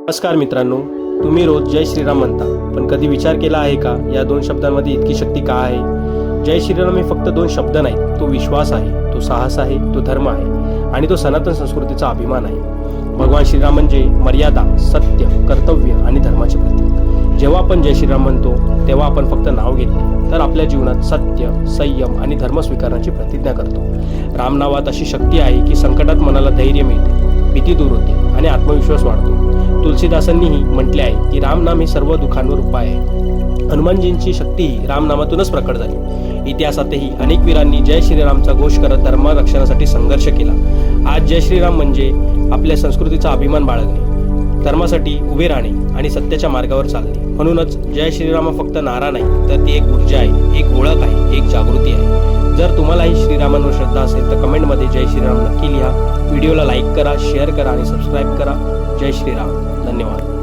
नमस्कार मित्रांनो, तुम्ही रोज जय श्रीराम म्हणता, पण कधी विचार केला आहे का या दोन शब्दांमध्ये इतकी शक्ती का आहे? जय श्रीराम हे फक्त दोन शब्द नाहीत, तो विश्वास आहे, तो साहस आहे, तो धर्म आहे आणि तो सनातन संस्कृतीचा अभिमान आहे. भगवान श्रीराम म्हणजे मर्यादा, सत्य, कर्तव्य आणि धर्माचे प्रतीक. जेव्हा आपण जय श्रीराम म्हणतो तेव्हा आपण फक्त नाव घेत नाही, तर आपल्या जीवनात सत्य, संयम आणि धर्म स्वीकारण्याची प्रतिज्ञा करतो. राम नावात अशी शक्ती आहे की संकटात मनाला धैर्य मिळते, भीती दूर होते आणि आत्मविश्वास वाढतो. तुलसीदासांनीही म्हटले आहे की रामनाम हे सर्व दुःखांवर उपाय आहे. हनुमानजींची शक्तीही रामनामातूनच प्रकट झाली. इतिहासातही अनेक वीरांनी जय श्रीरामचा घोष करत धर्म रक्षणासाठी संघर्ष केला. आज जय श्रीराम म्हणजे आपल्या संस्कृतीचा अभिमान बाळगणे, धर्मासाठी उभे राहणे आणि सत्याच्या मार्गावर चालणे. म्हणूनच जय श्रीराम फक्त नारा नाही, तर ती एक ऊर्जा आहे, एक ओळख आहे, एक जागृती आहे. जर तुम्हालाही श्रीरामांवर श्रद्धा असेल तर कमेंटमध्ये जय श्रीराम नक्की लिहा. व्हिडिओला लाईक करा, शेअर करा आणि सबस्क्राईब करा. जय श्रीराम. धन्यवाद.